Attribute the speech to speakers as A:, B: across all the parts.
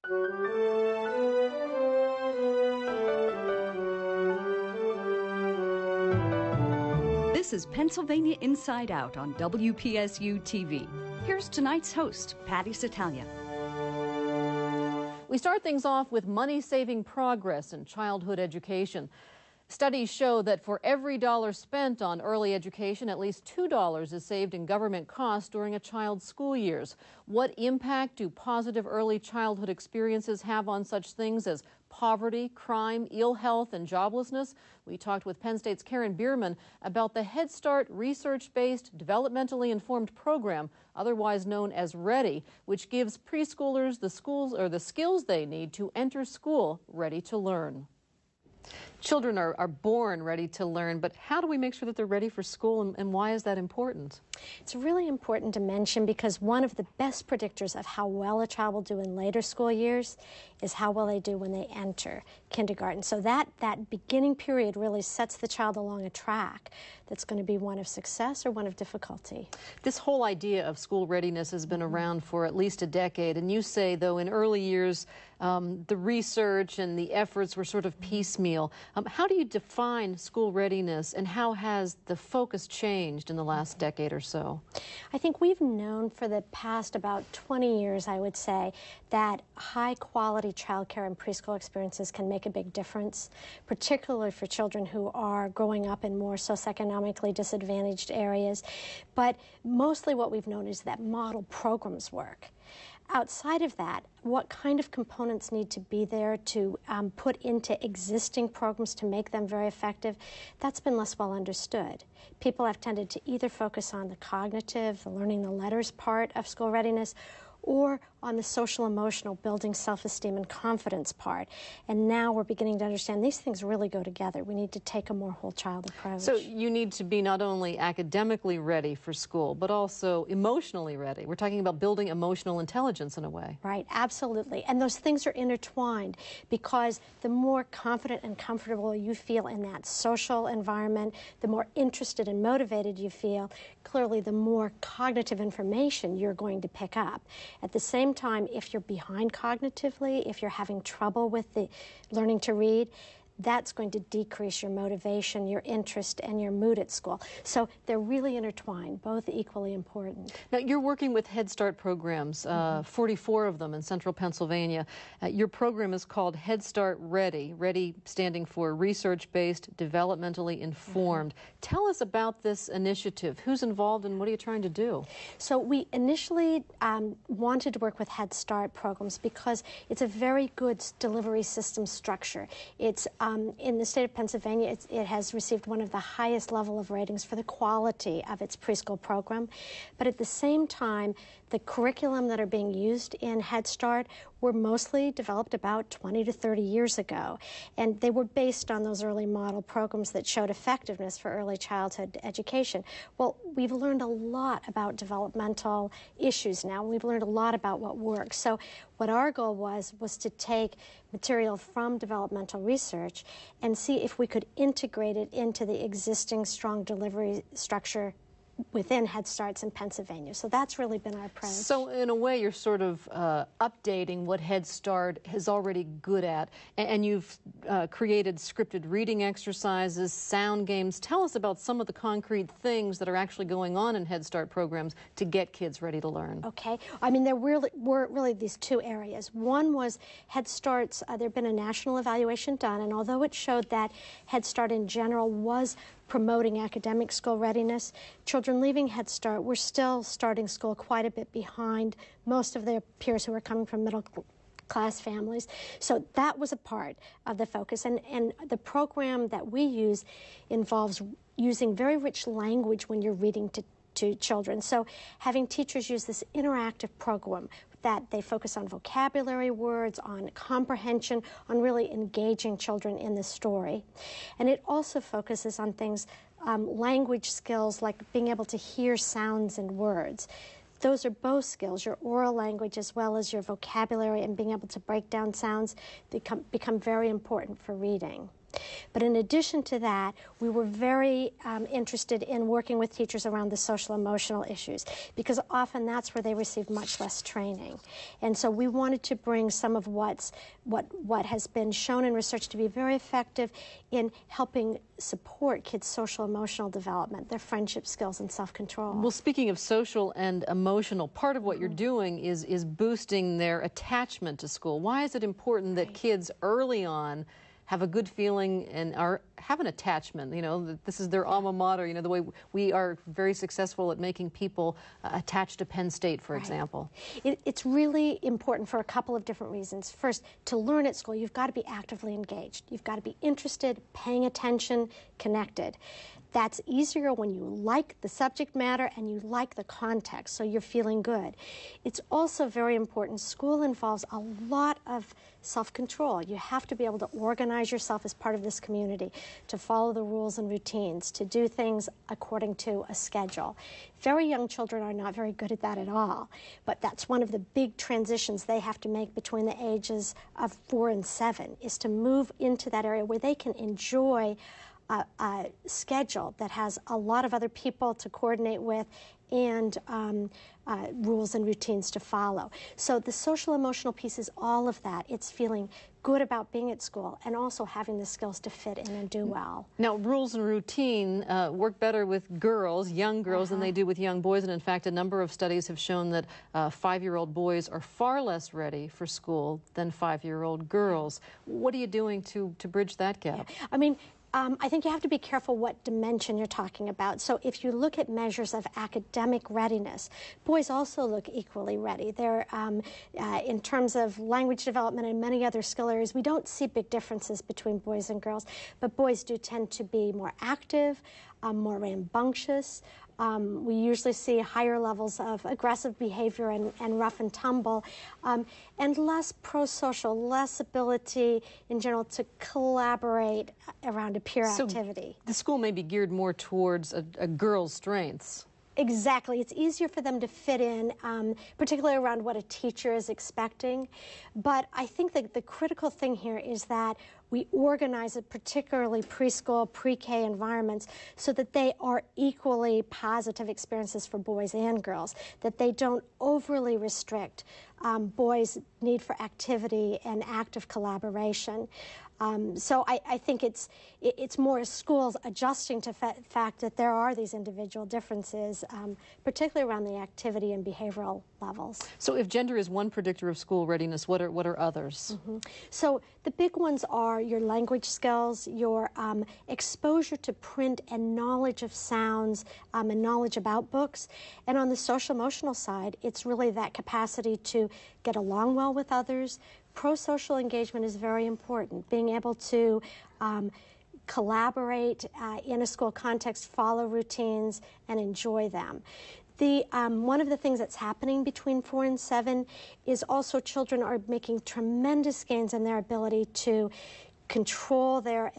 A: This is Pennsylvania Inside Out on WPSU TV. Here's tonight's host, Patty Satalia.
B: We start things off with money-saving progress in childhood education. Studies show that for every dollar spent on early education, at least $2 is saved in government costs during a child's school years. What impact do positive early childhood experiences have on such things as poverty, crime, ill health, and joblessness? We talked with Penn State's Bierman about the Head Start research-based, developmentally informed program, otherwise known as REDI, which gives preschoolers the skills they need to enter school ready to learn. Children are born ready to learn, but how do we make sure that they're ready for school, and why is that important?
C: It's really important to mention because one of the best predictors of how well a child will do in later school years is how well they do when they enter kindergarten. So that beginning period really sets the child along a track that's going to be one of success or one of difficulty.
B: This whole idea of school readiness has been around for at least a decade, and you say, though, in early years, the research and the efforts were sort of piecemeal. How do you define school readiness, and how has the focus changed in the last decade or so?
C: I think we've known for the past about 20 years, I would say, that high-quality childcare and preschool experiences can make a big difference, particularly for children who are growing up in more socioeconomically disadvantaged areas. But mostly what we've known is that model programs work. Outside of that, what kind of components need to be there to put into existing programs to make them very effective, that's been less well understood. People have tended to either focus on the cognitive, the learning the letters part of school readiness, or on the social emotional, building self-esteem and confidence part. And now we're beginning to understand these things really go together. We need to take a more whole child approach.
B: So you need to be not only academically ready for school, but also emotionally ready. We're talking about building emotional intelligence in a way.
C: Right, absolutely. And those things are intertwined because the more confident and comfortable you feel in that social environment, the more interested and motivated you feel, clearly the more cognitive information you're going to pick up. At the same time, if you're behind cognitively, if you're having trouble with the learning to read, that's going to decrease your motivation, your interest, and your mood at school. So they're really intertwined, both equally important.
B: Now, you're working with Head Start programs, 44 of them in central Pennsylvania. Your program is called Head Start REDI, REDI standing for Research-Based, Developmentally Informed. Tell us about this initiative. Who's involved and what are you trying to do? So we initially wanted to work with Head Start programs because it's a very good delivery system structure. It's in the state of Pennsylvania, it has received one of the highest level of ratings for the quality of its preschool program. But at the same time, the curriculum that are being used in Head Start were mostly developed about 20 to 30 years ago. And they were based on those early model programs that showed effectiveness for early childhood education. Well, we've learned a lot about developmental issues now. We've learned a lot about what works. So what our goal was to take material from developmental research and see if we could integrate it into the existing strong delivery structure within Head Starts in Pennsylvania. So that's really been our approach. So in a way, you're sort of updating what Head Start is already good at, and you've created scripted reading exercises, sound games. Tell us about some of the concrete things that are actually going on in Head Start programs to get kids ready to learn.
C: Okay. I mean, there were really these two areas. One was Head Starts, there had been a national evaluation done, and although it showed that Head Start in general was promoting academic school readiness, children leaving Head Start were still starting school quite a bit behind most of their peers who were coming from middle-class families. So that was a part of the focus. And the program that we use involves using very rich language when you're reading to children. So having teachers use this interactive program that they focus on vocabulary words, on comprehension, on really engaging children in the story. And it also focuses on things, language skills like being able to hear sounds and words. Those are both skills, your oral language as well as your vocabulary and being able to break down sounds become very important for reading. But in addition to that, we were very interested in working with teachers around the social emotional issues, because often that's where they receive much less training. And so we wanted to bring some of what has been shown in research to be very effective in helping support kids' social emotional development, their friendship skills and self-control.
B: Well, speaking of social and emotional, part of what you're doing is boosting their attachment to school. Why is it important that kids early on have a good feeling and have an attachment, you know, that this is their alma mater, you know, the way we are very successful at making people attached to Penn State, for example?
C: It's really important for a couple of different reasons. First, to learn at school, you've got to be actively engaged. You've got to be interested, paying attention, connected. That's easier when you like the subject matter and you like the context, so you're feeling good. It's also very important. School involves a lot of self-control. You have to be able to organize yourself as part of this community, to follow the rules and routines, to do things according to a schedule. Very young children are not very good at that at all, but that's one of the big transitions they have to make between the ages of 4 and 7, is to move into that area where they can enjoy a schedule that has a lot of other people to coordinate with and rules and routines to follow. So the social emotional piece is all of that. It's feeling good about being at school and also having the skills to fit in and do well.
B: Now, rules and routine work better with girls, young girls, than they do with young boys. And in fact, a number of studies have shown that 5-year-old boys are far less ready for school than 5-year-old girls. What are you doing to bridge that gap?
C: Yeah. I mean, I think you have to be careful what dimension you're talking about. So if you look at measures of academic readiness, boys also look equally ready. They're, in terms of language development and many other skill areas, we don't see big differences between boys and girls, but boys do tend to be more active, more rambunctious. We usually see higher levels of aggressive behavior and rough and tumble, and less pro-social, less ability in general to collaborate around a peer activity.
B: The school may be geared more towards a girl's strengths.
C: Exactly. It's easier for them to fit in, particularly around what a teacher is expecting. But I think that the critical thing here is that we organize it, particularly preschool, pre-K environments, so that they are equally positive experiences for boys and girls, that they don't overly restrict boys' need for activity and active collaboration. So I think it's more schools adjusting to the fact that there are these individual differences, particularly around the activity and behavioral levels.
B: So if gender is one predictor of school readiness, what are others?
C: So the big ones are your language skills, your exposure to print and knowledge of sounds and knowledge about books. And on the social emotional side, it's really that capacity to get along well with others. Pro-social engagement is very important. Being able to collaborate in a school context, follow routines, and enjoy them. One of the things that's happening between 4 and 7 is also children are making tremendous gains in their ability to control their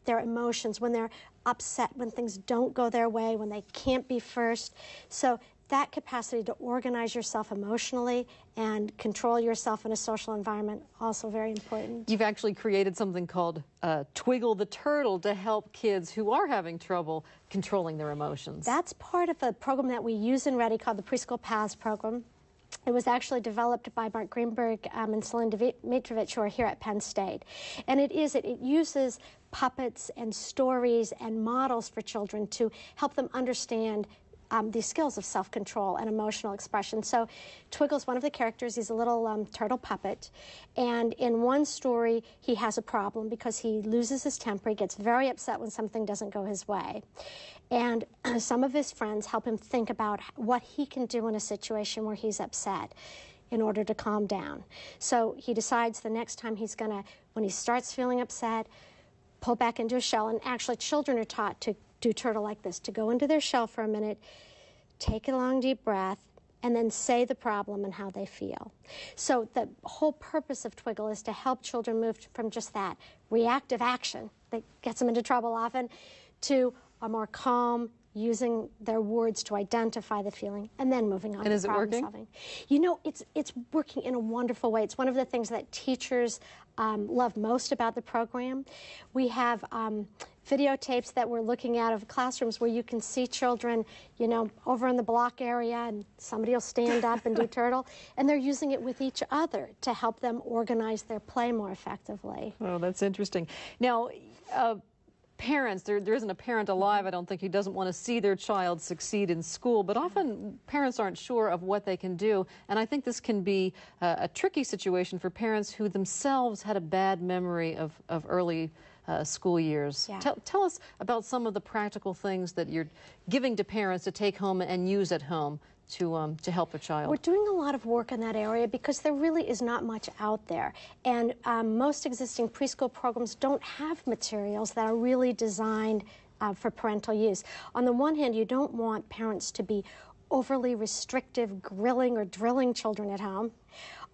C: emotions when they're upset, when things don't go their way, when they can't be first. So that capacity to organize yourself emotionally and control yourself in a social environment, also very important.
B: You've actually created something called Twiggle the Turtle to help kids who are having trouble controlling their emotions.
C: That's part of a program that we use in REDI called the Preschool Paths Program. It was actually developed by Mark Greenberg and Celine Dmitrovich, who are here at Penn State. And it uses puppets and stories and models for children to help them understand these skills of self-control and emotional expression. So Twiggle's one of the characters. He's a little turtle puppet. And in one story, he has a problem because he loses his temper. He gets very upset when something doesn't go his way. And some of his friends help him think about what he can do in a situation where he's upset in order to calm down. So he decides the next time he's going to, when he starts feeling upset, pull back into a shell. And actually, children are taught to do turtle like this, to go into their shell for a minute, take a long deep breath, and then say the problem and how they feel. So the whole purpose of Twiggle is to help children move from just that reactive action that gets them into trouble often to a more calm, using their words to identify the feeling, and then moving on
B: and
C: to problem solving. You know, it's working in a wonderful way. It's one of the things that teachers love most about the program. We have videotapes that we're looking at of classrooms where you can see children, you know, over in the block area, and somebody will stand up and do turtle, and they're using it with each other to help them organize their play more effectively.
B: Oh, that's interesting. Now, parents, there isn't a parent alive, I don't think, who doesn't want to see their child succeed in school, but often parents aren't sure of what they can do, and I think this can be a tricky situation for parents who themselves had a bad memory of early school years.
C: Yeah.
B: Tell us about some of the practical things that you're giving to parents to take home and use at home to help a child.
C: We're doing a lot of work in that area because there really is not much out there, and most existing preschool programs don't have materials that are really designed for parental use. On the one hand, you don't want parents to be overly restrictive, grilling or drilling children at home.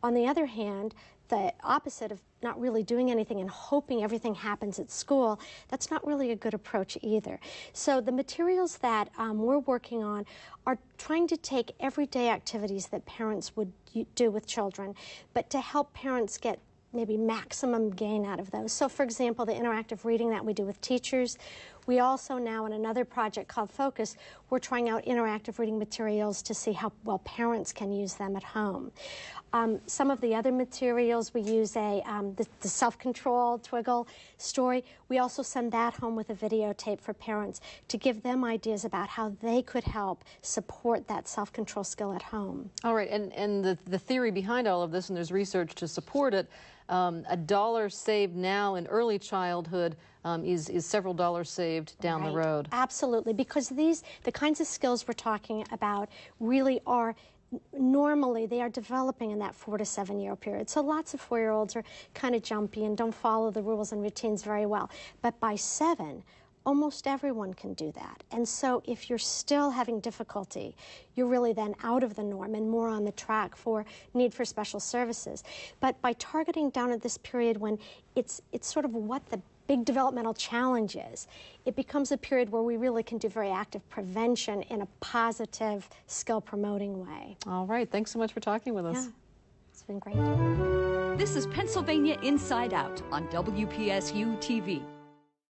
C: On the other hand, the opposite of not really doing anything and hoping everything happens at school, that's not really a good approach either. So the materials that we're working on are trying to take everyday activities that parents would do with children, but to help parents get maybe maximum gain out of those. So for example, the interactive reading that we do with teachers. We also now, in another project called Focus, we're trying out interactive reading materials to see how well parents can use them at home. Some of the other materials, we use the self-control Twiggle story. We also send that home with a videotape for parents to give them ideas about how they could help support that self-control skill at home.
B: All right, and the theory behind all of this, and there's research to support it, $1 saved now in early childhood is several dollars saved down the road.
C: Absolutely, because the kinds of skills we're talking about really are normally they are developing in that 4 to 7 year period. So lots of 4-year-olds are kind of jumpy and don't follow the rules and routines very well. But by 7, almost everyone can do that. And so if you're still having difficulty, you're really then out of the norm and more on the track for need for special services. But by targeting down at this period when it's sort of what the big developmental challenges, it becomes a period where we really can do very active prevention in a positive, skill-promoting way.
B: All right. Thanks so much for talking with us.
C: Yeah, it's been great.
A: This is Pennsylvania Inside Out on WPSU TV.